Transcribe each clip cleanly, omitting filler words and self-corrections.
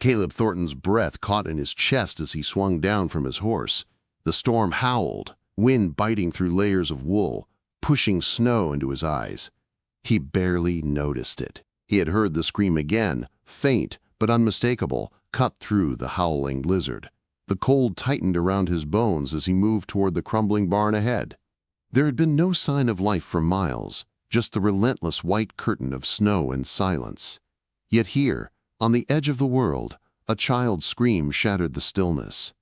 Caleb Thornton's breath caught in his chest as he swung down from his horse. The storm howled, wind biting through layers of wool, pushing snow into his eyes. He barely noticed it. He had heard the scream again, faint but unmistakable, cut through the howling blizzard. The cold tightened around his bones as he moved toward the crumbling barn ahead. There had been no sign of life for miles, just the relentless white curtain of snow and silence. Yet here, on the edge of the world, a child's scream shattered the stillness.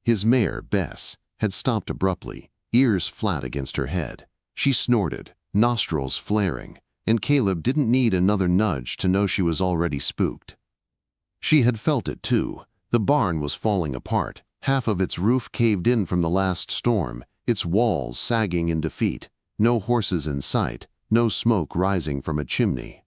His mare, Bess, had stopped abruptly, ears flat against her head. She snorted, nostrils flaring, and Caleb didn't need another nudge to know she was already spooked. She had felt it too. The barn was falling apart, half of its roof caved in from the last storm, its walls sagging in defeat, no horses in sight, no smoke rising from a chimney.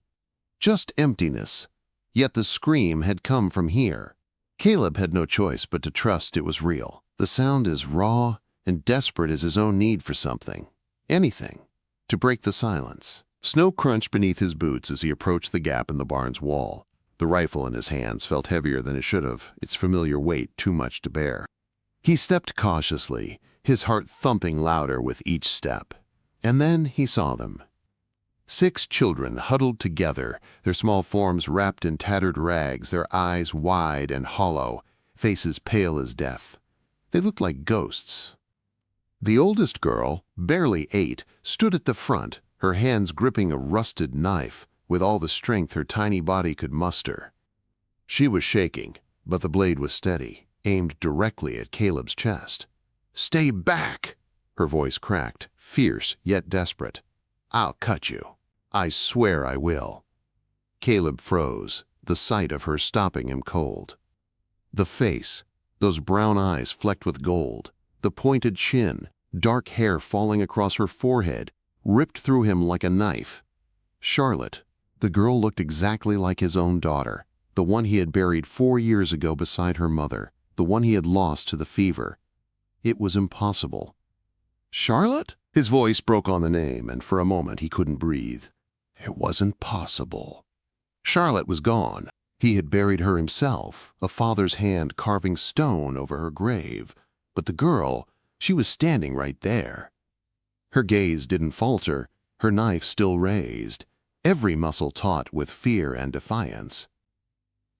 Just emptiness. Yet the scream had come from here. Caleb had no choice but to trust it was real. The sound as raw and desperate as his own need for something, anything, to break the silence. Snow crunched beneath his boots as he approached the gap in the barn's wall. The rifle in his hands felt heavier than it should have, its familiar weight too much to bear. He stepped cautiously, his heart thumping louder with each step. And then he saw them. 6 children huddled together, their small forms wrapped in tattered rags, their eyes wide and hollow, faces pale as death. They looked like ghosts. The oldest girl, barely 8, stood at the front, her hands gripping a rusted knife, with all the strength her tiny body could muster. She was shaking, but the blade was steady, aimed directly at Caleb's chest. "Stay back!" Her voice cracked, fierce yet desperate. "I'll cut you. I swear I will." Caleb froze, the sight of her stopping him cold. The face, those brown eyes flecked with gold, the pointed chin, dark hair falling across her forehead, ripped through him like a knife. Charlotte. The girl looked exactly like his own daughter, the one he had buried 4 years ago beside her mother, the one he had lost to the fever. It was impossible. "Charlotte?" His voice broke on the name, and for a moment he couldn't breathe. It wasn't possible. Charlotte was gone. He had buried her himself, a father's hand carving stone over her grave. But the girl, she was standing right there. Her gaze didn't falter, her knife still raised, every muscle taut with fear and defiance.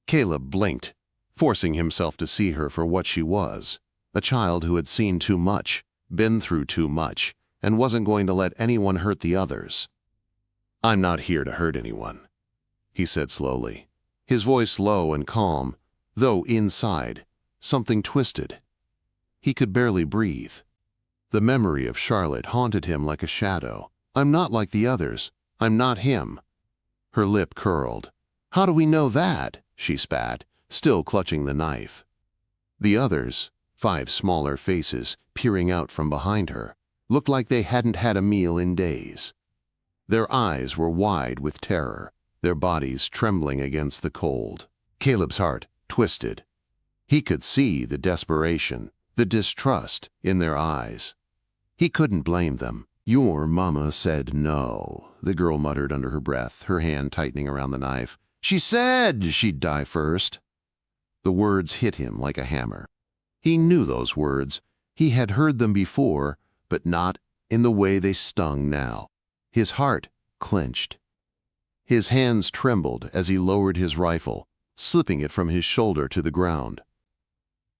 Caleb blinked, forcing himself to see her for what she was, a child who had seen too much, been through too much, and wasn't going to let anyone hurt the others. "I'm not here to hurt anyone," he said slowly, his voice low and calm, though inside, something twisted. He could barely breathe. The memory of Charlotte haunted him like a shadow. "I'm not like the others. I'm not him." Her lip curled. "How do we know that?" she spat, still clutching the knife. The others, 5 smaller faces peering out from behind her, looked like they hadn't had a meal in days. Their eyes were wide with terror, their bodies trembling against the cold. Caleb's heart twisted. He could see the desperation, the distrust in their eyes. He couldn't blame them. "Your mama said no," the girl muttered under her breath, her hand tightening around the knife. "She said she'd die first." The words hit him like a hammer. He knew those words. He had heard them before, but not in the way they stung now. His heart clenched. His hands trembled as he lowered his rifle, slipping it from his shoulder to the ground.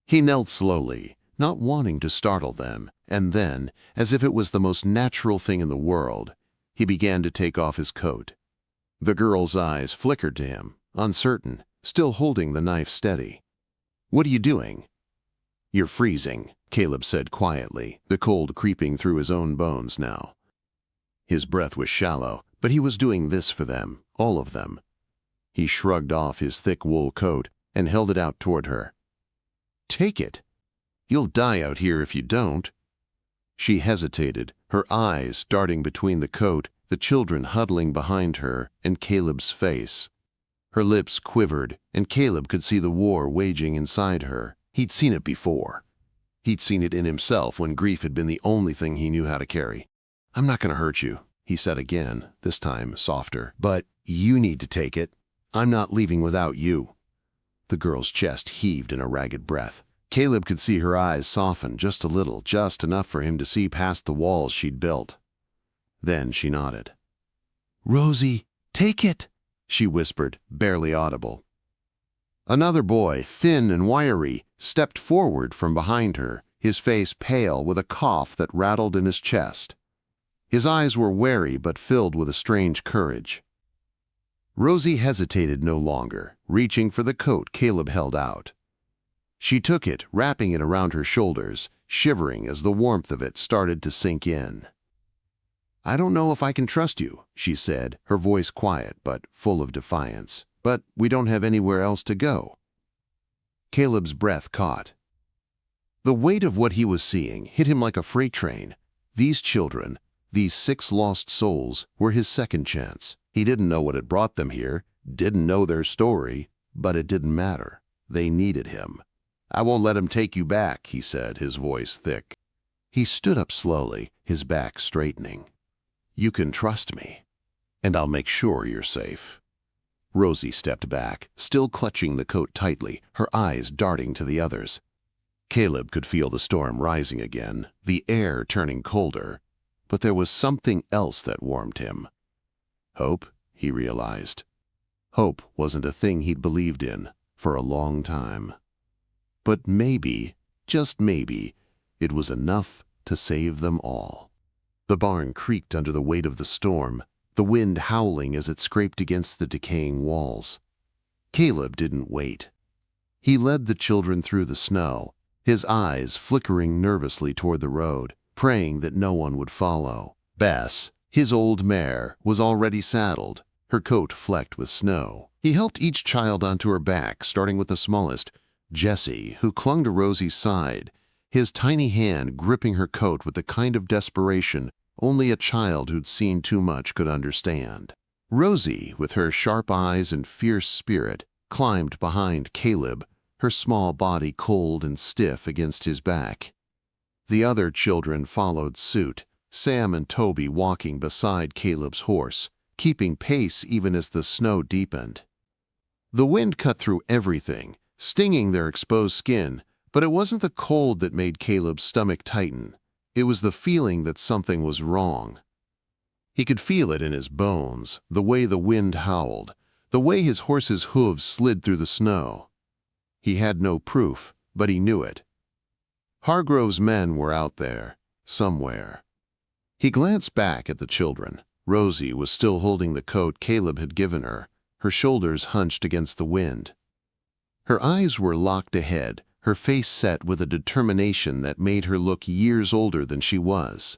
He knelt slowly, not wanting to startle them, and then, as if it was the most natural thing in the world, he began to take off his coat. The girl's eyes flickered to him, uncertain, still holding the knife steady. "What are you doing?" "You're freezing," Caleb said quietly, the cold creeping through his own bones now. His breath was shallow, but he was doing this for them, all of them. He shrugged off his thick wool coat and held it out toward her. "Take it. You'll die out here if you don't." She hesitated, her eyes darting between the coat, the children huddling behind her, and Caleb's face. Her lips quivered, and Caleb could see the war waging inside her. He'd seen it before. He'd seen it in himself when grief had been the only thing he knew how to carry. "I'm not going to hurt you," he said again, this time softer. "But you need to take it. I'm not leaving without you." The girl's chest heaved in a ragged breath. Caleb could see her eyes soften just a little, just enough for him to see past the walls she'd built. Then she nodded. "Rosie, take it," she whispered, barely audible. Another boy, thin and wiry, stepped forward from behind her, his face pale with a cough that rattled in his chest. His eyes were wary but filled with a strange courage. Rosie hesitated no longer, reaching for the coat Caleb held out. She took it, wrapping it around her shoulders, shivering as the warmth of it started to sink in. "I don't know if I can trust you," she said, her voice quiet but full of defiance. "But we don't have anywhere else to go." Caleb's breath caught. The weight of what he was seeing hit him like a freight train. These children, these 6 lost souls, were his second chance. He didn't know what had brought them here, didn't know their story, but it didn't matter. They needed him. "I won't let him take you back," he said, his voice thick. He stood up slowly, his back straightening. "You can trust me, and I'll make sure you're safe." Rosie stepped back, still clutching the coat tightly, her eyes darting to the others. Caleb could feel the storm rising again, the air turning colder, but there was something else that warmed him. Hope, he realized. Hope wasn't a thing he'd believed in for a long time. But maybe, just maybe, it was enough to save them all. The barn creaked under the weight of the storm, the wind howling as it scraped against the decaying walls. Caleb didn't wait. He led the children through the snow, his eyes flickering nervously toward the road, praying that no one would follow. Bess, his old mare, was already saddled, her coat flecked with snow. He helped each child onto her back, starting with the smallest, Jessie, who clung to Rosie's side, his tiny hand gripping her coat with the kind of desperation only a child who'd seen too much could understand. Rosie, with her sharp eyes and fierce spirit, climbed behind Caleb, her small body cold and stiff against his back. The other children followed suit, Sam and Toby walking beside Caleb's horse, keeping pace even as the snow deepened. The wind cut through everything, stinging their exposed skin, but it wasn't the cold that made Caleb's stomach tighten. It was the feeling that something was wrong. He could feel it in his bones, the way the wind howled, the way his horse's hooves slid through the snow. He had no proof, but he knew it. Hargrove's men were out there, somewhere. He glanced back at the children. Rosie was still holding the coat Caleb had given her, her shoulders hunched against the wind. Her eyes were locked ahead, her face set with a determination that made her look years older than she was.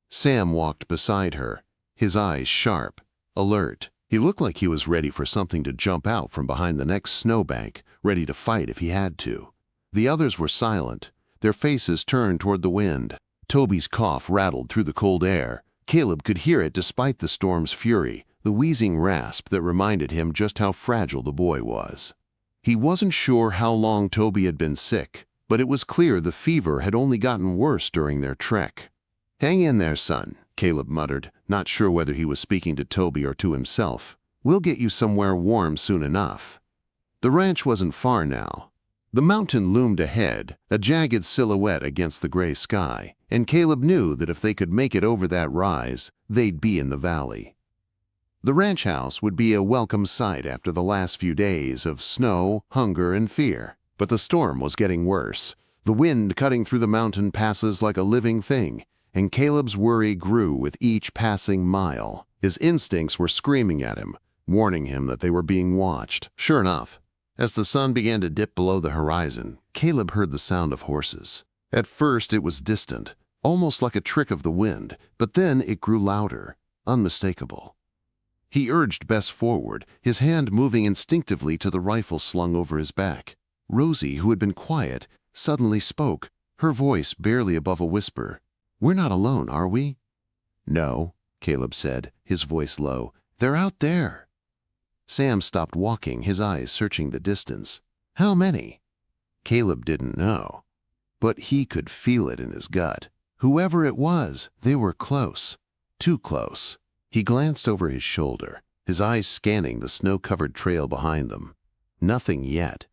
Sam walked beside her, his eyes sharp, alert. He looked like he was ready for something to jump out from behind the next snowbank, ready to fight if he had to. The others were silent, their faces turned toward the wind. Toby's cough rattled through the cold air. Caleb could hear it despite the storm's fury, the wheezing rasp that reminded him just how fragile the boy was. He wasn't sure how long Toby had been sick, but it was clear the fever had only gotten worse during their trek. "Hang in there, son," Caleb muttered, not sure whether he was speaking to Toby or to himself. "We'll get you somewhere warm soon enough." The ranch wasn't far now. The mountain loomed ahead, a jagged silhouette against the gray sky, and Caleb knew that if they could make it over that rise, they'd be in the valley. The ranch house would be a welcome sight after the last few days of snow, hunger, and fear. But the storm was getting worse, the wind cutting through the mountain passes like a living thing, and Caleb's worry grew with each passing mile. His instincts were screaming at him, warning him that they were being watched. Sure enough, as the sun began to dip below the horizon, Caleb heard the sound of horses. At first it was distant, almost like a trick of the wind, but then it grew louder, unmistakable. He urged Bess forward, his hand moving instinctively to the rifle slung over his back. Rosie, who had been quiet, suddenly spoke, her voice barely above a whisper. "We're not alone, are we?" "No," Caleb said, his voice low. "They're out there." Sam stopped walking, his eyes searching the distance. "How many?" Caleb didn't know, but he could feel it in his gut. Whoever it was, they were close. Too close. He glanced over his shoulder, his eyes scanning the snow-covered trail behind them. Nothing yet.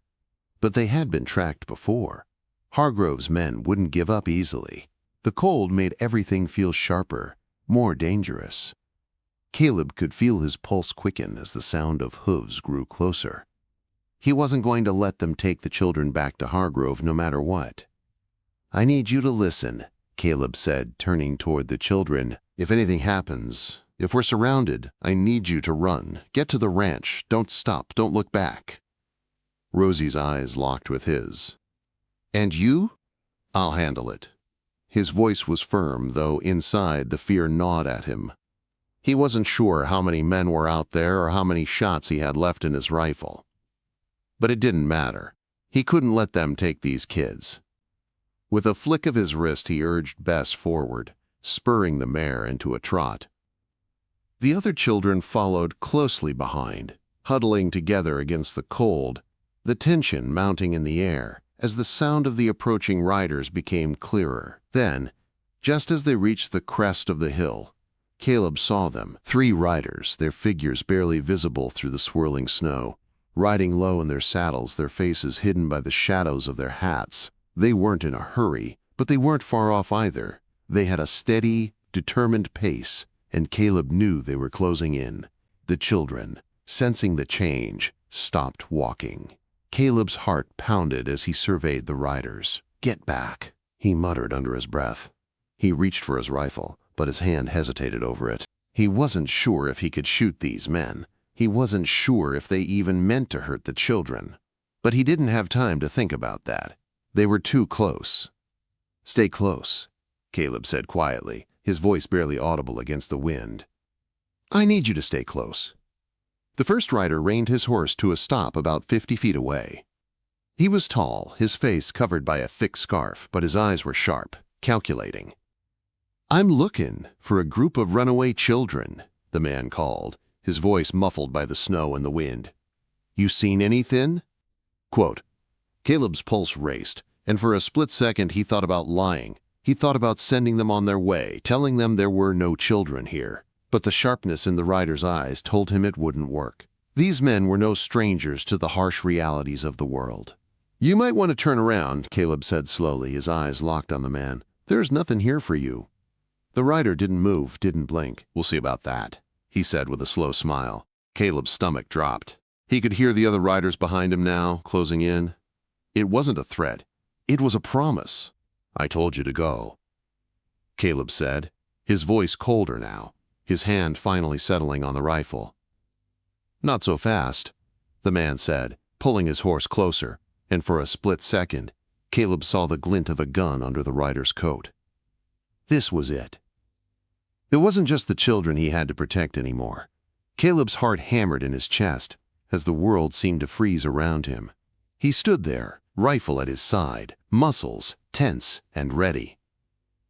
But they had been tracked before. Hargrove's men wouldn't give up easily. The cold made everything feel sharper, more dangerous. Caleb could feel his pulse quicken as the sound of hooves grew closer. He wasn't going to let them take the children back to Hargrove no matter what. "I need you to listen," Caleb said, turning toward the children. "If anything happens, if we're surrounded, I need you to run. Get to the ranch. Don't stop. Don't look back." Rosie's eyes locked with his. "And you?" "I'll handle it." His voice was firm, though inside the fear gnawed at him. He wasn't sure how many men were out there or how many shots he had left in his rifle. But it didn't matter. He couldn't let them take these kids. With a flick of his wrist, he urged Bess forward, spurring the mare into a trot. The other children followed closely behind, huddling together against the cold, the tension mounting in the air as the sound of the approaching riders became clearer. Then, just as they reached the crest of the hill, Caleb saw them, 3 riders, their figures barely visible through the swirling snow, riding low in their saddles, their faces hidden by the shadows of their hats. They weren't in a hurry, but they weren't far off either. They had a steady, determined pace, and Caleb knew they were closing in. The children, sensing the change, stopped walking. Caleb's heart pounded as he surveyed the riders. "Get back," he muttered under his breath. He reached for his rifle, but his hand hesitated over it. He wasn't sure if he could shoot these men. He wasn't sure if they even meant to hurt the children. But he didn't have time to think about that. They were too close. "Stay close," Caleb said quietly, his voice barely audible against the wind. "I need you to stay close." The first rider reined his horse to a stop about 50 feet away. He was tall, his face covered by a thick scarf, but his eyes were sharp, calculating. "I'm looking for a group of runaway children," the man called, his voice muffled by the snow and the wind. "You seen anything?" Quote, Caleb's pulse raced, and for a split second he thought about lying. He thought about sending them on their way, telling them there were no children here. But the sharpness in the rider's eyes told him it wouldn't work. These men were no strangers to the harsh realities of the world. "You might want to turn around," Caleb said slowly, his eyes locked on the man. "There's nothing here for you." The rider didn't move, didn't blink. "We'll see about that," he said with a slow smile. Caleb's stomach dropped. He could hear the other riders behind him now, closing in. It wasn't a threat. It was a promise. "I told you to go," Caleb said, his voice colder now, his hand finally settling on the rifle. "Not so fast," the man said, pulling his horse closer, and for a split second, Caleb saw the glint of a gun under the rider's coat. This was it. It wasn't just the children he had to protect anymore. Caleb's heart hammered in his chest as the world seemed to freeze around him. He stood there, rifle at his side, muscles tense and ready.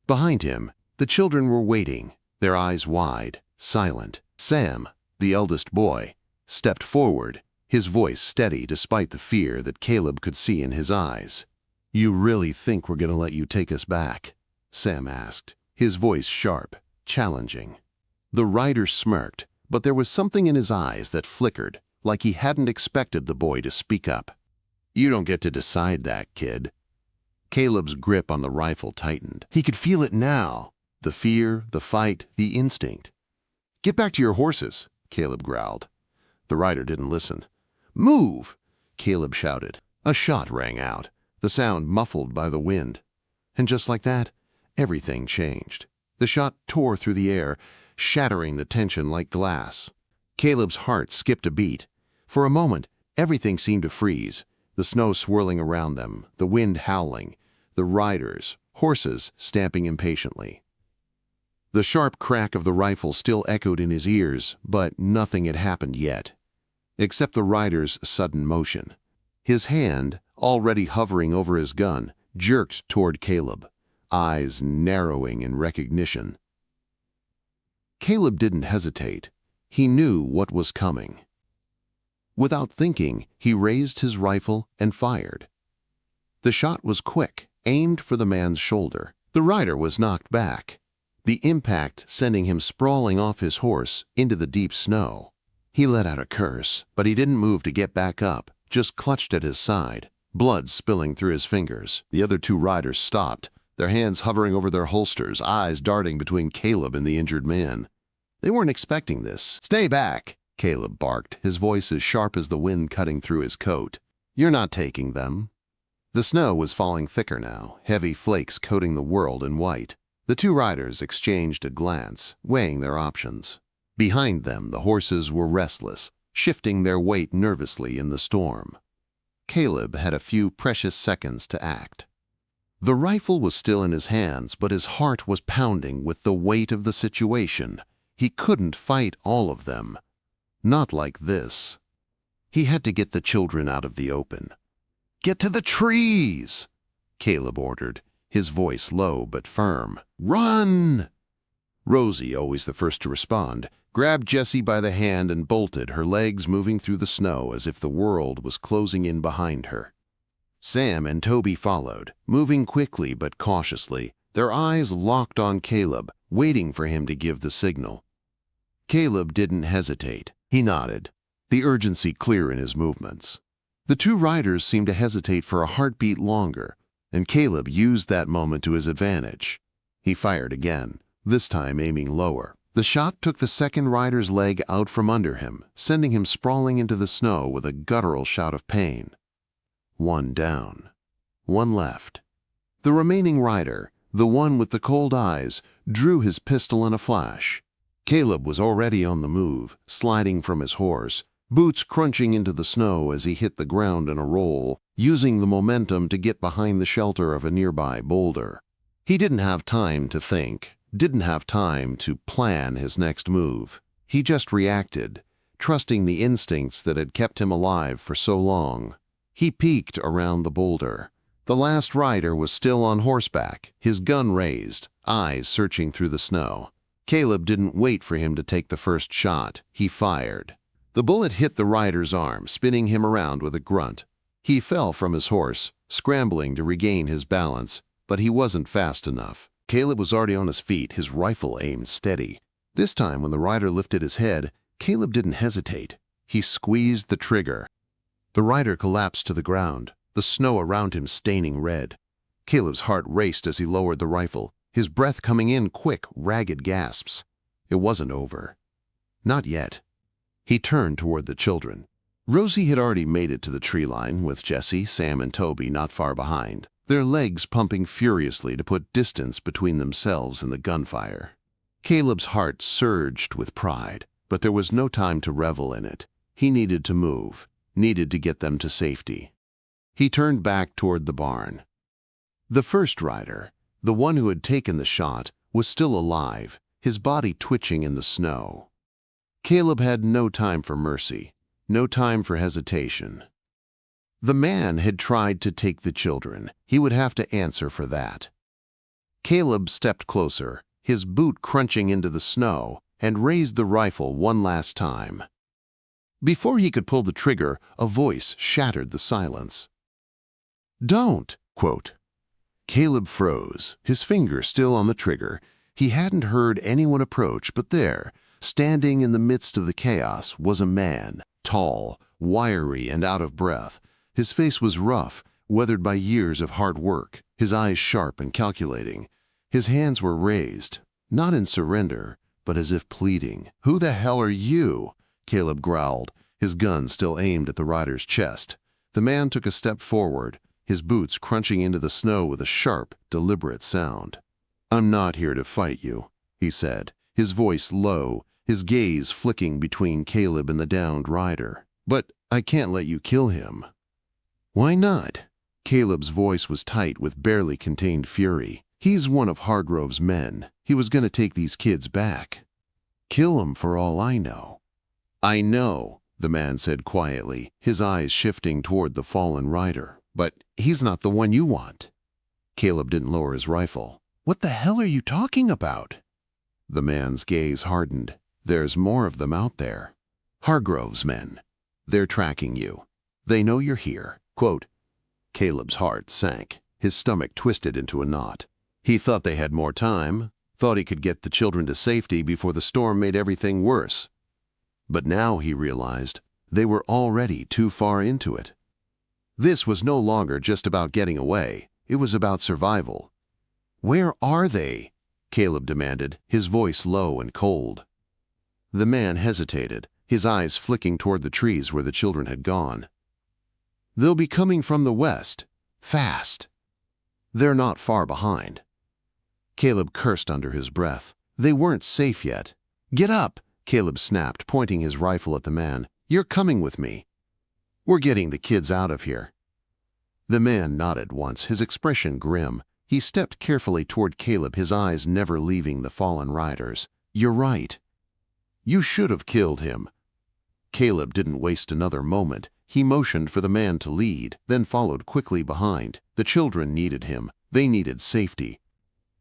Behind him, the children were waiting, their eyes wide, silent. Sam, the eldest boy, stepped forward, his voice steady despite the fear that Caleb could see in his eyes. "You really think we're going to let you take us back?" Sam asked, his voice sharp, challenging. The rider smirked, but there was something in his eyes that flickered, like he hadn't expected the boy to speak up. "You don't get to decide that, kid." Caleb's grip on the rifle tightened. He could feel it now, the fear, the fight, the instinct. "Get back to your horses," Caleb growled. The rider didn't listen. "Move!" Caleb shouted. A shot rang out, the sound muffled by the wind. And just like that, everything changed. The shot tore through the air, shattering the tension like glass. Caleb's heart skipped a beat. For a moment, everything seemed to freeze, the snow swirling around them, the wind howling, the riders, horses stamping impatiently. The sharp crack of the rifle still echoed in his ears, but nothing had happened yet, except the rider's sudden motion. His hand, already hovering over his gun, jerked toward Caleb, eyes narrowing in recognition. Caleb didn't hesitate. He knew what was coming. Without thinking, he raised his rifle and fired. The shot was quick, aimed for the man's shoulder. The rider was knocked back, the impact sending him sprawling off his horse into the deep snow. He let out a curse, but he didn't move to get back up, just clutched at his side, blood spilling through his fingers. The other two riders stopped, their hands hovering over their holsters, eyes darting between Caleb and the injured man. They weren't expecting this. "Stay back," Caleb barked, his voice as sharp as the wind cutting through his coat. "You're not taking them." The snow was falling thicker now, heavy flakes coating the world in white. The two riders exchanged a glance, weighing their options. Behind them, the horses were restless, shifting their weight nervously in the storm. Caleb had a few precious seconds to act. The rifle was still in his hands, but his heart was pounding with the weight of the situation. He couldn't fight all of them. Not like this. He had to get the children out of the open. "Get to the trees!" Caleb ordered, his voice low but firm. "Run!" Rosie, always the first to respond, grabbed Jessie by the hand and bolted, her legs moving through the snow as if the world was closing in behind her. Sam and Toby followed, moving quickly but cautiously, their eyes locked on Caleb, waiting for him to give the signal. Caleb didn't hesitate. He nodded, the urgency clear in his movements. The two riders seemed to hesitate for a heartbeat longer, and Caleb used that moment to his advantage. He fired again, this time aiming lower. The shot took the second rider's leg out from under him, sending him sprawling into the snow with a guttural shout of pain. One down. One left. The remaining rider, the one with the cold eyes, drew his pistol in a flash. Caleb was already on the move, sliding from his horse, boots crunching into the snow as he hit the ground in a roll, using the momentum to get behind the shelter of a nearby boulder. He didn't have time to think, didn't have time to plan his next move. He just reacted, trusting the instincts that had kept him alive for so long. He peeked around the boulder. The last rider was still on horseback, his gun raised, eyes searching through the snow. Caleb didn't wait for him to take the first shot. He fired. The bullet hit the rider's arm, spinning him around with a grunt. He fell from his horse, scrambling to regain his balance, but he wasn't fast enough. Caleb was already on his feet, his rifle aimed steady. This time, when the rider lifted his head, Caleb didn't hesitate. He squeezed the trigger. The rider collapsed to the ground, the snow around him staining red. Caleb's heart raced as he lowered the rifle, his breath coming in quick, ragged gasps. It wasn't over. Not yet. He turned toward the children. Rosie had already made it to the tree line, with Jessie, Sam, and Toby not far behind, their legs pumping furiously to put distance between themselves and the gunfire. Caleb's heart surged with pride, but there was no time to revel in it. He needed to move, needed to get them to safety. He turned back toward the barn. The first rider, the one who had taken the shot, was still alive, his body twitching in the snow. Caleb had no time for mercy, no time for hesitation. The man had tried to take the children. He would have to answer for that. Caleb stepped closer, his boot crunching into the snow, and raised the rifle one last time. Before he could pull the trigger, a voice shattered the silence. "Don't!" quote. Caleb froze, his finger still on the trigger. He hadn't heard anyone approach, but there, standing in the midst of the chaos, was a man, tall, wiry, and out of breath. His face was rough, weathered by years of hard work, his eyes sharp and calculating. His hands were raised, not in surrender, but as if pleading. "Who the hell are you?" Caleb growled, his gun still aimed at the rider's chest. The man took a step forward, his boots crunching into the snow with a sharp, deliberate sound. "I'm not here to fight you," he said, his voice low, his gaze flicking between Caleb and the downed rider. "But I can't let you kill him." "Why not?" Caleb's voice was tight with barely contained fury. "He's one of Hargrove's men. He was going to take these kids back. Kill him for all I know." "I know," the man said quietly, his eyes shifting toward the fallen rider. "But he's not the one you want." Caleb didn't lower his rifle. "What the hell are you talking about?" The man's gaze hardened. "There's more of them out there. Hargrove's men. They're tracking you. They know you're here." Quote. Caleb's heart sank. His stomach twisted into a knot. He thought they had more time, thought he could get the children to safety before the storm made everything worse. But now he realized they were already too far into it. This was no longer just about getting away. It was about survival. "Where are they?" Caleb demanded, his voice low and cold. The man hesitated, his eyes flicking toward the trees where the children had gone. "They'll be coming from the west. Fast. They're not far behind." Caleb cursed under his breath. They weren't safe yet. "Get up!" Caleb snapped, pointing his rifle at the man. "You're coming with me. We're getting the kids out of here." The man nodded once, his expression grim. He stepped carefully toward Caleb, his eyes never leaving the fallen riders. "You're right. You should have killed him." Caleb didn't waste another moment. He motioned for the man to lead, then followed quickly behind. The children needed him. They needed safety.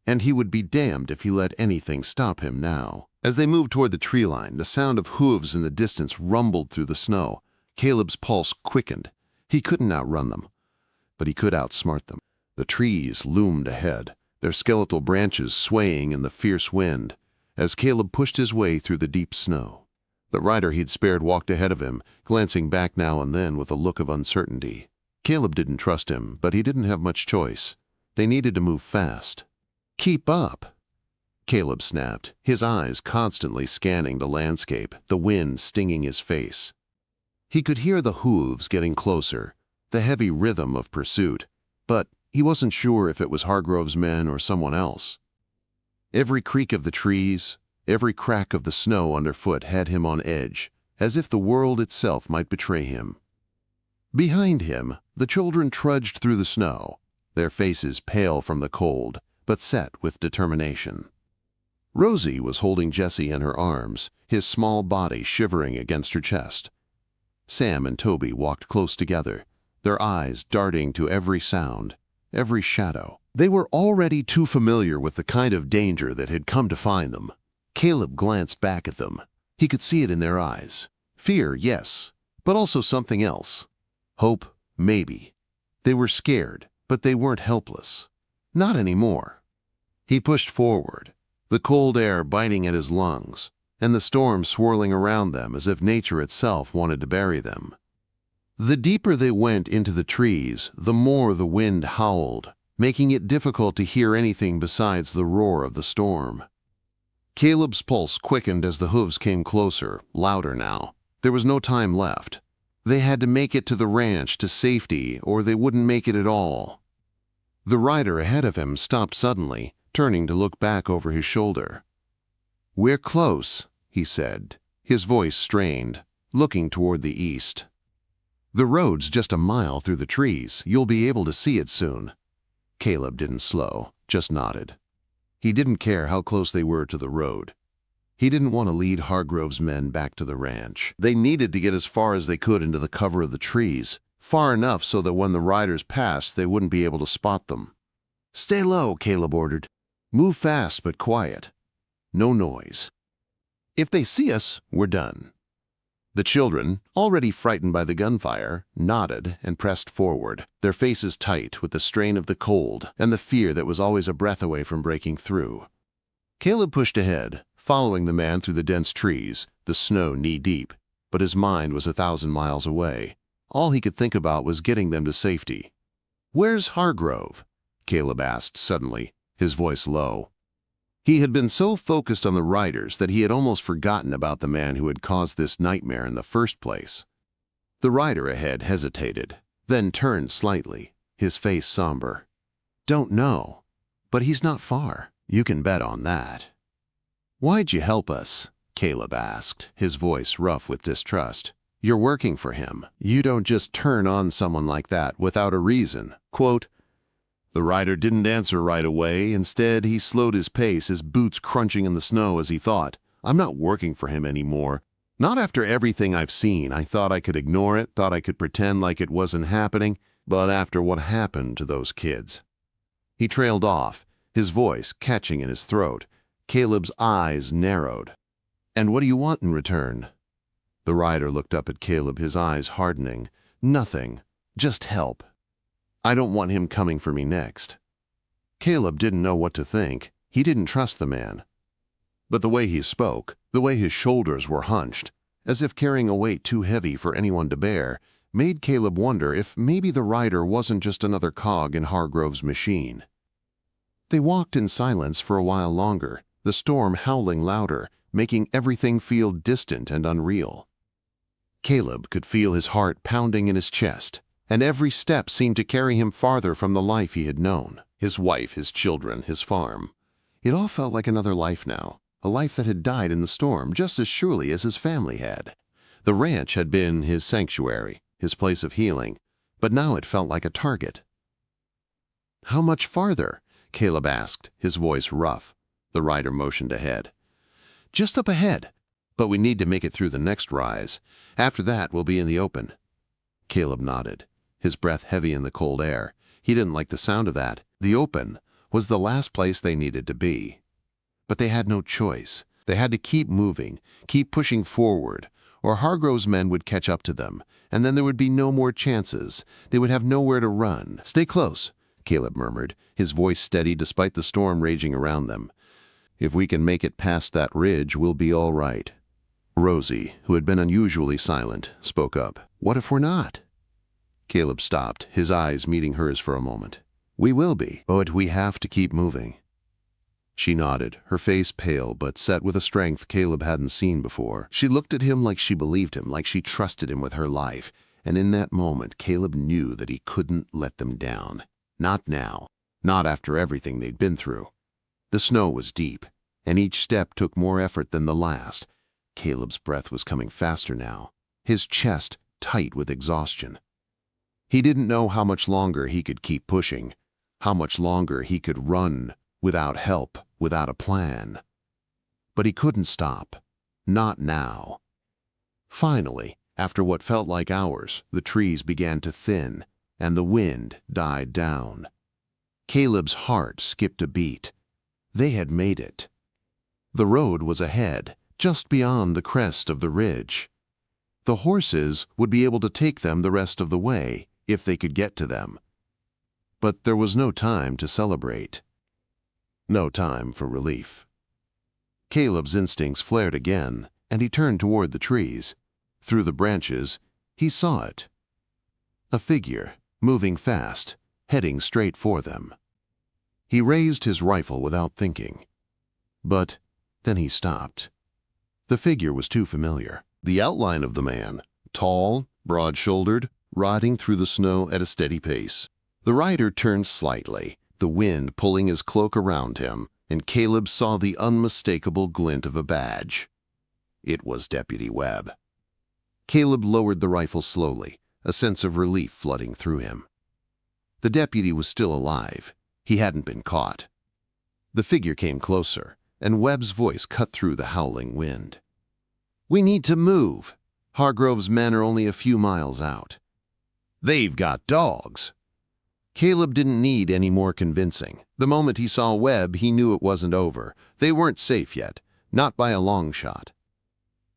And he would be damned if he let anything stop him now. As they moved toward the tree line, the sound of hooves in the distance rumbled through the snow. Caleb's pulse quickened. He couldn't outrun them, but he could outsmart them. The trees loomed ahead, their skeletal branches swaying in the fierce wind, as Caleb pushed his way through the deep snow. The rider he'd spared walked ahead of him, glancing back now and then with a look of uncertainty. Caleb didn't trust him, but he didn't have much choice. They needed to move fast. "Keep up!" Caleb snapped, his eyes constantly scanning the landscape, the wind stinging his face. He could hear the hooves getting closer, the heavy rhythm of pursuit, but he wasn't sure if it was Hargrove's men or someone else. Every creak of the trees, every crack of the snow underfoot had him on edge, as if the world itself might betray him. Behind him, the children trudged through the snow, their faces pale from the cold, but set with determination. Rosie was holding Jessie in her arms, his small body shivering against her chest. Sam and Toby walked close together, their eyes darting to every sound, every shadow. They were already too familiar with the kind of danger that had come to find them. Caleb glanced back at them. He could see it in their eyes. Fear, yes, but also something else. Hope, maybe. They were scared, but they weren't helpless. Not anymore. He pushed forward, the cold air biting at his lungs, and the storm swirling around them as if nature itself wanted to bury them. The deeper they went into the trees, the more the wind howled, making it difficult to hear anything besides the roar of the storm. Caleb's pulse quickened as the hooves came closer, louder now. There was no time left. They had to make it to the ranch to safety, or they wouldn't make it at all. The rider ahead of him stopped suddenly, turning to look back over his shoulder. "We're close," he said, his voice strained, looking toward the east. "The road's just a mile through the trees. You'll be able to see it soon." Caleb didn't slow, just nodded. He didn't care how close they were to the road. He didn't want to lead Hargrove's men back to the ranch. They needed to get as far as they could into the cover of the trees, far enough so that when the riders passed, they wouldn't be able to spot them. "Stay low," Caleb ordered. "Move fast but quiet. No noise. If they see us, we're done." The children, already frightened by the gunfire, nodded and pressed forward, their faces tight with the strain of the cold and the fear that was always a breath away from breaking through. Caleb pushed ahead, following the man through the dense trees, the snow knee-deep, but his mind was 1,000 miles away. All he could think about was getting them to safety. "Where's Hargrove?" Caleb asked suddenly, his voice low. He had been so focused on the riders that he had almost forgotten about the man who had caused this nightmare in the first place. The rider ahead hesitated, then turned slightly, his face somber. "Don't know, but he's not far. You can bet on that." "Why'd you help us?" Caleb asked, his voice rough with distrust. "You're working for him. You don't just turn on someone like that without a reason." Quote, The rider didn't answer right away. Instead, he slowed his pace, his boots crunching in the snow as he thought, "I'm not working for him anymore. Not after everything I've seen. I thought I could ignore it, thought I could pretend like it wasn't happening, but after what happened to those kids." He trailed off, his voice catching in his throat. Caleb's eyes narrowed. "And what do you want in return?" The rider looked up at Caleb, his eyes hardening. "Nothing. Just help. I don't want him coming for me next." Caleb didn't know what to think. He didn't trust the man. But the way he spoke, the way his shoulders were hunched, as if carrying a weight too heavy for anyone to bear, made Caleb wonder if maybe the rider wasn't just another cog in Hargrove's machine. They walked in silence for a while longer, the storm howling louder, making everything feel distant and unreal. Caleb could feel his heart pounding in his chest, and every step seemed to carry him farther from the life he had known. His wife, his children, his farm. It all felt like another life now, a life that had died in the storm just as surely as his family had. The ranch had been his sanctuary, his place of healing, but now it felt like a target. "How much farther?" Caleb asked, his voice rough. The rider motioned ahead. "Just up ahead, but we need to make it through the next rise. After that, we'll be in the open." Caleb nodded, his breath heavy in the cold air. He didn't like the sound of that. The open was the last place they needed to be. But they had no choice. They had to keep moving, keep pushing forward, or Hargrove's men would catch up to them, and then there would be no more chances. They would have nowhere to run. "Stay close," Caleb murmured, his voice steady despite the storm raging around them. "If we can make it past that ridge, we'll be all right." Rosie, who had been unusually silent, spoke up. "What if we're not?" Caleb stopped, his eyes meeting hers for a moment. "We will be, but we have to keep moving." She nodded, her face pale but set with a strength Caleb hadn't seen before. She looked at him like she believed him, like she trusted him with her life, and in that moment Caleb knew that he couldn't let them down. Not now, not after everything they'd been through. The snow was deep, and each step took more effort than the last. Caleb's breath was coming faster now, his chest tight with exhaustion. He didn't know how much longer he could keep pushing, how much longer he could run without help, without a plan. But he couldn't stop. Not now. Finally, after what felt like hours, the trees began to thin, and the wind died down. Caleb's heart skipped a beat. They had made it. The road was ahead, just beyond the crest of the ridge. The horses would be able to take them the rest of the way, if they could get to them. But there was no time to celebrate. No time for relief. Caleb's instincts flared again, and he turned toward the trees. Through the branches, he saw it. A figure, moving fast, heading straight for them. He raised his rifle without thinking. But then he stopped. The figure was too familiar. The outline of the man, tall, broad-shouldered, riding through the snow at a steady pace. The rider turned slightly, the wind pulling his cloak around him, and Caleb saw the unmistakable glint of a badge. It was Deputy Webb. Caleb lowered the rifle slowly, a sense of relief flooding through him. The deputy was still alive. He hadn't been caught. The figure came closer, and Webb's voice cut through the howling wind. "We need to move. Hargrove's men are only a few miles out." "They've got dogs." Caleb didn't need any more convincing. The moment he saw Webb, he knew it wasn't over. They weren't safe yet, not by a long shot.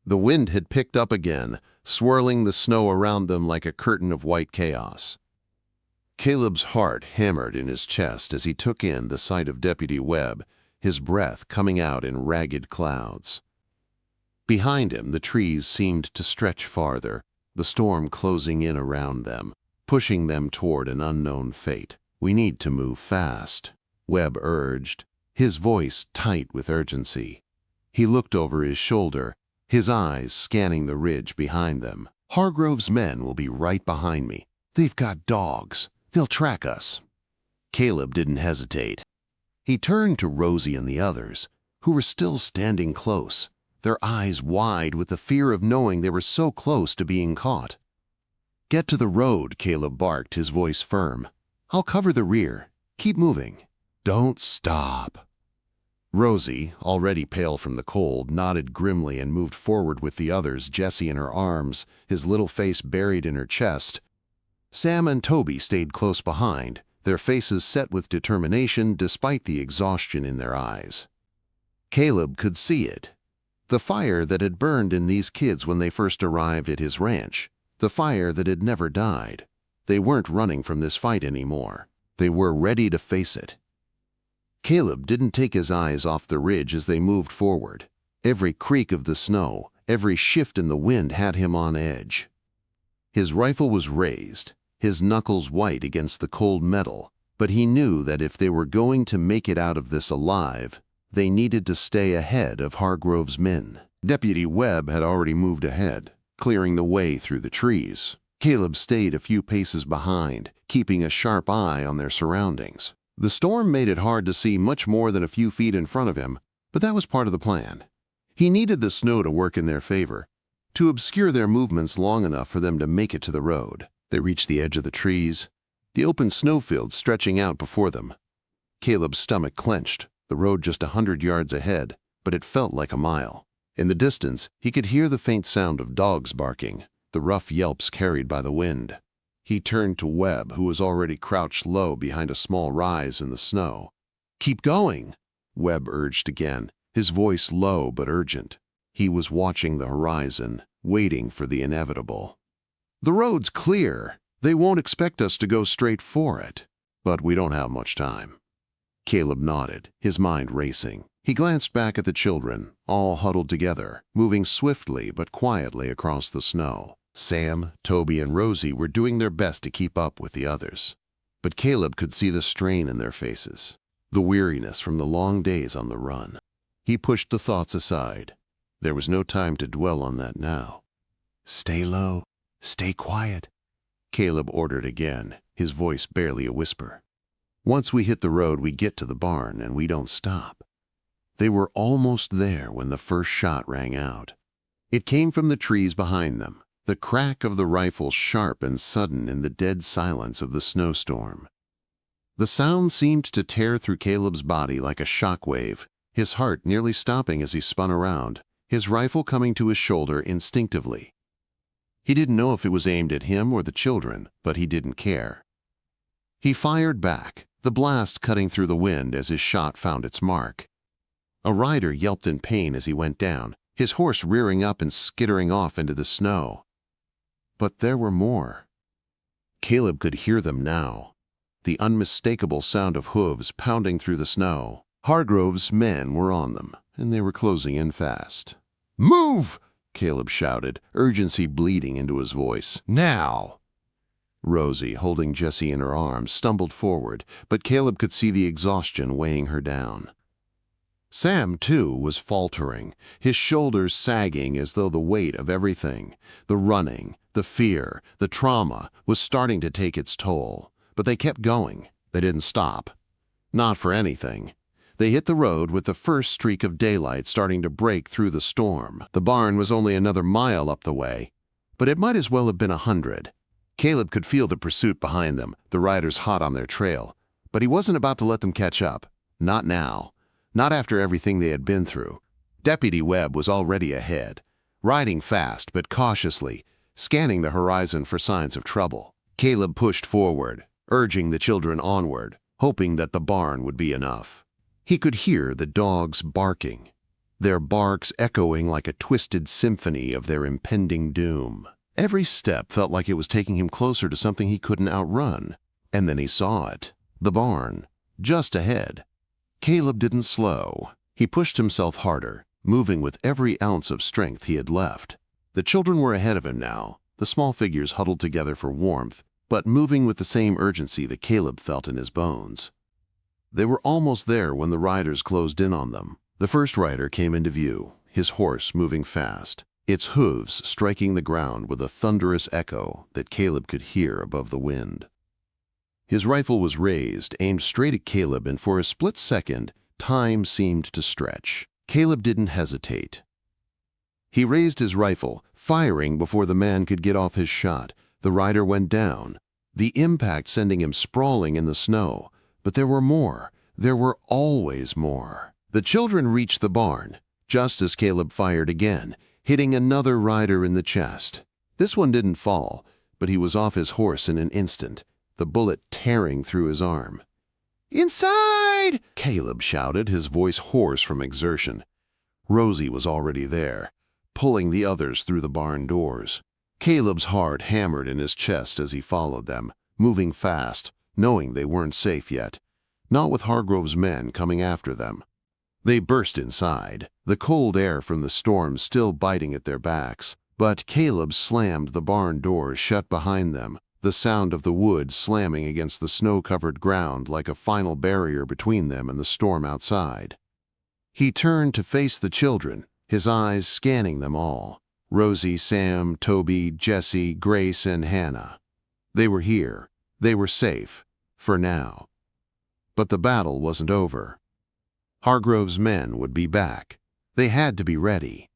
The wind had picked up again, swirling the snow around them like a curtain of white chaos. Caleb's heart hammered in his chest as he took in the sight of Deputy Webb, his breath coming out in ragged clouds. Behind him, the trees seemed to stretch farther, the storm closing in around them, pushing them toward an unknown fate. "We need to move fast," Webb urged, his voice tight with urgency. He looked over his shoulder, his eyes scanning the ridge behind them. "Hargrove's men will be right behind me. They've got dogs. They'll track us." Caleb didn't hesitate. He turned to Rosie and the others, who were still standing close, their eyes wide with the fear of knowing they were so close to being caught. "Get to the road," Caleb barked, his voice firm. "I'll cover the rear. Keep moving. Don't stop." Rosie, already pale from the cold, nodded grimly and moved forward with the others, Jesse in her arms, his little face buried in her chest. Sam and Toby stayed close behind, their faces set with determination despite the exhaustion in their eyes. Caleb could see it. The fire that had burned in these kids when they first arrived at his ranch. The fire that had never died. They weren't running from this fight anymore. They were ready to face it. Caleb didn't take his eyes off the ridge as they moved forward. Every creak of the snow, every shift in the wind had him on edge. His rifle was raised, his knuckles white against the cold metal, but he knew that if they were going to make it out of this alive, they needed to stay ahead of Hargrove's men. Deputy Webb had already moved ahead, clearing the way through the trees. Caleb stayed a few paces behind, keeping a sharp eye on their surroundings. The storm made it hard to see much more than a few feet in front of him, but that was part of the plan. He needed the snow to work in their favor, to obscure their movements long enough for them to make it to the road. They reached the edge of the trees, the open snowfield stretching out before them. Caleb's stomach clenched, the road just 100 yards ahead, but it felt like a mile. In the distance, he could hear the faint sound of dogs barking, the rough yelps carried by the wind. He turned to Webb, who was already crouched low behind a small rise in the snow. "Keep going," Webb urged again, his voice low but urgent. He was watching the horizon, waiting for the inevitable. "The road's clear. They won't expect us to go straight for it. But we don't have much time." Caleb nodded, his mind racing. He glanced back at the children, all huddled together, moving swiftly but quietly across the snow. Sam, Toby, and Rosie were doing their best to keep up with the others. But Caleb could see the strain in their faces, the weariness from the long days on the run. He pushed the thoughts aside. There was no time to dwell on that now. "Stay low, stay quiet," Caleb ordered again, his voice barely a whisper. "Once we hit the road, we get to the barn, and we don't stop." They were almost there when the first shot rang out. It came from the trees behind them, the crack of the rifle sharp and sudden in the dead silence of the snowstorm. The sound seemed to tear through Caleb's body like a shockwave, his heart nearly stopping as he spun around, his rifle coming to his shoulder instinctively. He didn't know if it was aimed at him or the children, but he didn't care. He fired back, the blast cutting through the wind as his shot found its mark. A rider yelped in pain as he went down, his horse rearing up and skittering off into the snow. But there were more. Caleb could hear them now, the unmistakable sound of hooves pounding through the snow. Hargrove's men were on them, and they were closing in fast. "Move!" Caleb shouted, urgency bleeding into his voice. "Now!" Rosie, holding Jessie in her arms, stumbled forward, but Caleb could see the exhaustion weighing her down. Sam, too, was faltering, his shoulders sagging as though the weight of everything, the running, the fear, the trauma, was starting to take its toll. But they kept going. They didn't stop. Not for anything. They hit the road with the first streak of daylight starting to break through the storm. The barn was only another mile up the way, but it might as well have been 100. Caleb could feel the pursuit behind them, the riders hot on their trail. But he wasn't about to let them catch up. Not now. Not after everything they had been through. Deputy Webb was already ahead, riding fast but cautiously, scanning the horizon for signs of trouble. Caleb pushed forward, urging the children onward, hoping that the barn would be enough. He could hear the dogs barking, their barks echoing like a twisted symphony of their impending doom. Every step felt like it was taking him closer to something he couldn't outrun. And then he saw it, the barn, just ahead. Caleb didn't slow. He pushed himself harder, moving with every ounce of strength he had left. The children were ahead of him now, the small figures huddled together for warmth, but moving with the same urgency that Caleb felt in his bones. They were almost there when the riders closed in on them. The first rider came into view, his horse moving fast, its hooves striking the ground with a thunderous echo that Caleb could hear above the wind. His rifle was raised, aimed straight at Caleb, and for a split second, time seemed to stretch. Caleb didn't hesitate. He raised his rifle, firing before the man could get off his shot. The rider went down, the impact sending him sprawling in the snow. But there were more. There were always more. The children reached the barn, just as Caleb fired again, hitting another rider in the chest. This one didn't fall, but he was off his horse in an instant, the bullet tearing through his arm. "Inside!" Caleb shouted, his voice hoarse from exertion. Rosie was already there, pulling the others through the barn doors. Caleb's heart hammered in his chest as he followed them, moving fast, knowing they weren't safe yet, not with Hargrove's men coming after them. They burst inside, the cold air from the storm still biting at their backs, But Caleb slammed the barn doors shut behind them, the sound of the wood slamming against the snow-covered ground like a final barrier between them and the storm outside. He turned to face the children, his eyes scanning them all. Rosie, Sam, Toby, Jesse, Grace, and Hannah. They were here. They were safe. For now. But the battle wasn't over. Hargrove's men would be back. They had to be ready.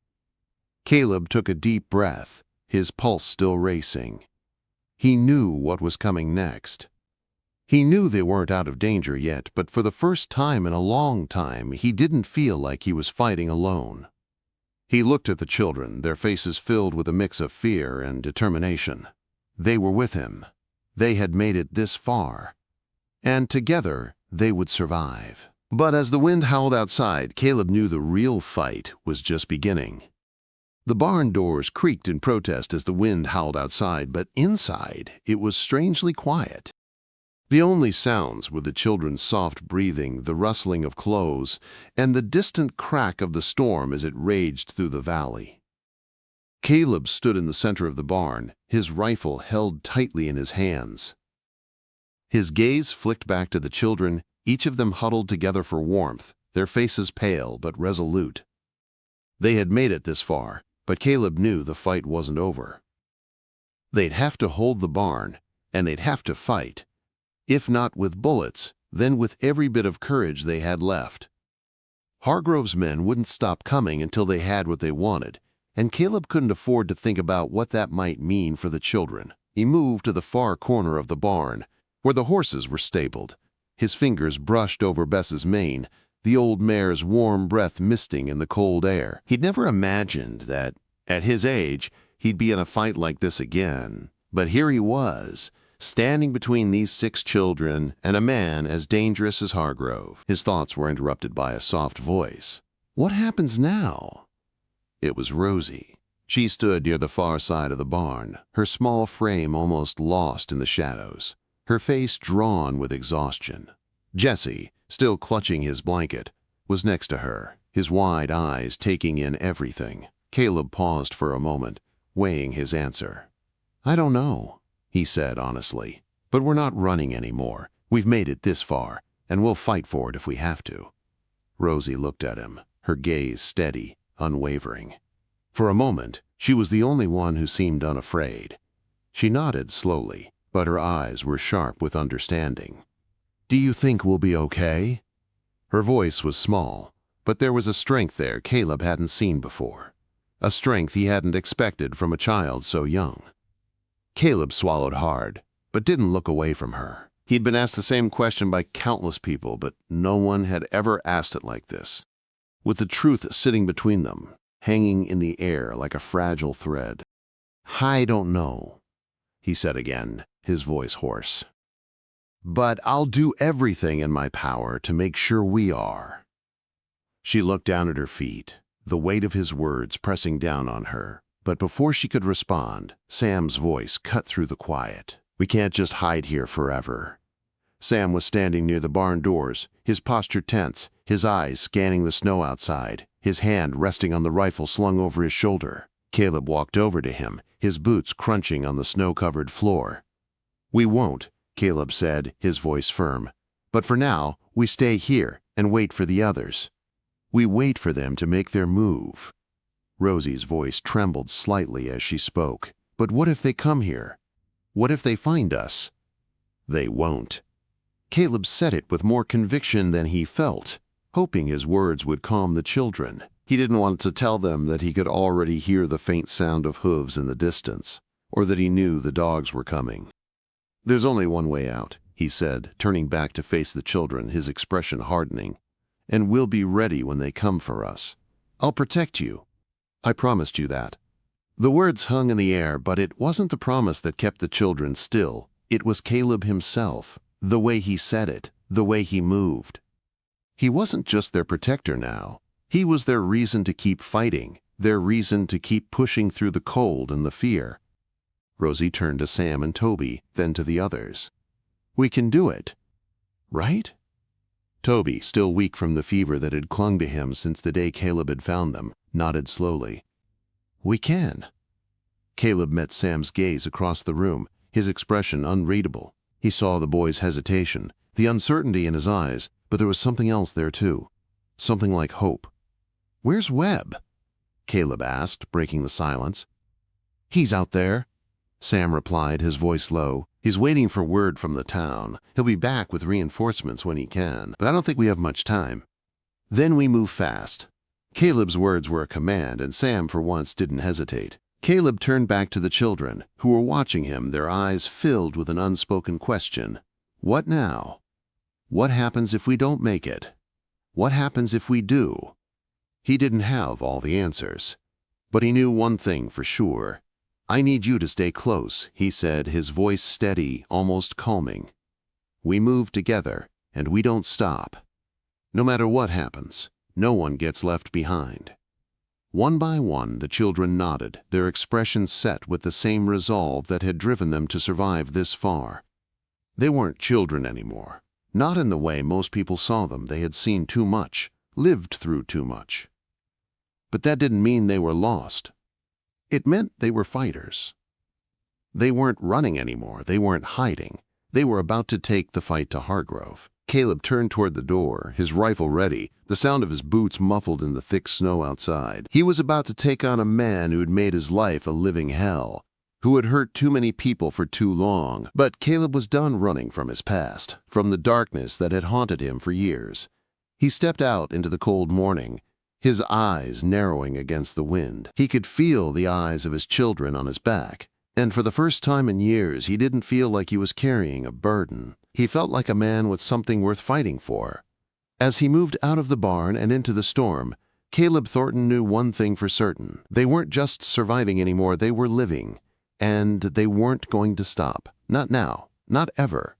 Caleb took a deep breath, his pulse still racing. He knew what was coming next. He knew they weren't out of danger yet, but for the first time in a long time, he didn't feel like he was fighting alone. He looked at the children, their faces filled with a mix of fear and determination. They were with him. They had made it this far. And together, they would survive. But as the wind howled outside, Caleb knew the real fight was just beginning. The barn doors creaked in protest as the wind howled outside, but inside, it was strangely quiet. The only sounds were the children's soft breathing, the rustling of clothes, and the distant crack of the storm as it raged through the valley. Caleb stood in the center of the barn, his rifle held tightly in his hands. His gaze flicked back to the children, each of them huddled together for warmth, their faces pale but resolute. They had made it this far, but Caleb knew the fight wasn't over. They'd have to hold the barn, and they'd have to fight. If not with bullets, then with every bit of courage they had left. Hargrove's men wouldn't stop coming until they had what they wanted, and Caleb couldn't afford to think about what that might mean for the children. He moved to the far corner of the barn, where the horses were stabled. His fingers brushed over Bess's mane, the old mare's warm breath misting in the cold air. He'd never imagined that, at his age, he'd be in a fight like this again. But here he was, standing between these 6 children and a man as dangerous as Hargrove. His thoughts were interrupted by a soft voice. What happens now? It was Rosie. She stood near the far side of the barn, her small frame almost lost in the shadows, her face drawn with exhaustion. Jesse, still clutching his blanket, was next to her, his wide eyes taking in everything. Caleb paused for a moment, weighing his answer. I don't know, he said honestly, but we're not running anymore. We've made it this far, and we'll fight for it if we have to. Rosie looked at him, her gaze steady, unwavering. For a moment, she was the only one who seemed unafraid. She nodded slowly, but her eyes were sharp with understanding. Do you think we'll be okay? Her voice was small, but there was a strength there Caleb hadn't seen before, a strength he hadn't expected from a child so young. Caleb swallowed hard, but didn't look away from her. He'd been asked the same question by countless people, but no one had ever asked it like this, with the truth sitting between them, hanging in the air like a fragile thread. I don't know, he said again, his voice hoarse. But I'll do everything in my power to make sure we are. She looked down at her feet, the weight of his words pressing down on her. But before she could respond, Sam's voice cut through the quiet. We can't just hide here forever. Sam was standing near the barn doors, his posture tense, his eyes scanning the snow outside, his hand resting on the rifle slung over his shoulder. Caleb walked over to him, his boots crunching on the snow-covered floor. We won't, Caleb said, his voice firm. But for now, we stay here and wait for the others. We wait for them to make their move. Rosie's voice trembled slightly as she spoke. But what if they come here? What if they find us? They won't. Caleb said it with more conviction than he felt, hoping his words would calm the children. He didn't want to tell them that he could already hear the faint sound of hooves in the distance, or that he knew the dogs were coming. There's only one way out, he said, turning back to face the children, his expression hardening. And we'll be ready when they come for us. I'll protect you. I promised you that. The words hung in the air, but it wasn't the promise that kept the children still. It was Caleb himself, the way he said it, the way he moved. He wasn't just their protector now. He was their reason to keep fighting, their reason to keep pushing through the cold and the fear. Rosie turned to Sam and Toby, then to the others. We can do it, right? Toby, still weak from the fever that had clung to him since the day Caleb had found them, nodded slowly. We can. Caleb met Sam's gaze across the room, his expression unreadable. He saw the boy's hesitation, the uncertainty in his eyes, but there was something else there too. Something like hope. "Where's Webb?" Caleb asked, breaking the silence. "He's out there," Sam replied, his voice low. "He's waiting for word from the town. He'll be back with reinforcements when he can, but I don't think we have much time." Then we move fast. Caleb's words were a command, and Sam for once didn't hesitate. Caleb turned back to the children, who were watching him, their eyes filled with an unspoken question. What now? What happens if we don't make it? What happens if we do? He didn't have all the answers, but he knew one thing for sure. "I need you to stay close," he said, his voice steady, almost calming. "We move together, and we don't stop. No matter what happens, no one gets left behind." One by one, the children nodded, their expressions set with the same resolve that had driven them to survive this far. They weren't children anymore. Not in the way most people saw them. They had seen too much, lived through too much. But that didn't mean they were lost. It meant they were fighters. They weren't running anymore. They weren't hiding. They were about to take the fight to Hargrove. Caleb turned toward the door, his rifle ready, the sound of his boots muffled in the thick snow outside. He was about to take on a man who had made his life a living hell, who had hurt too many people for too long. But Caleb was done running from his past, from the darkness that had haunted him for years. He stepped out into the cold morning, his eyes narrowing against the wind. He could feel the eyes of his children on his back, and for the first time in years he didn't feel like he was carrying a burden. He felt like a man with something worth fighting for. As he moved out of the barn and into the storm, Caleb Thornton knew one thing for certain. They weren't just surviving anymore, they were living. And they weren't going to stop. Not now. Not ever.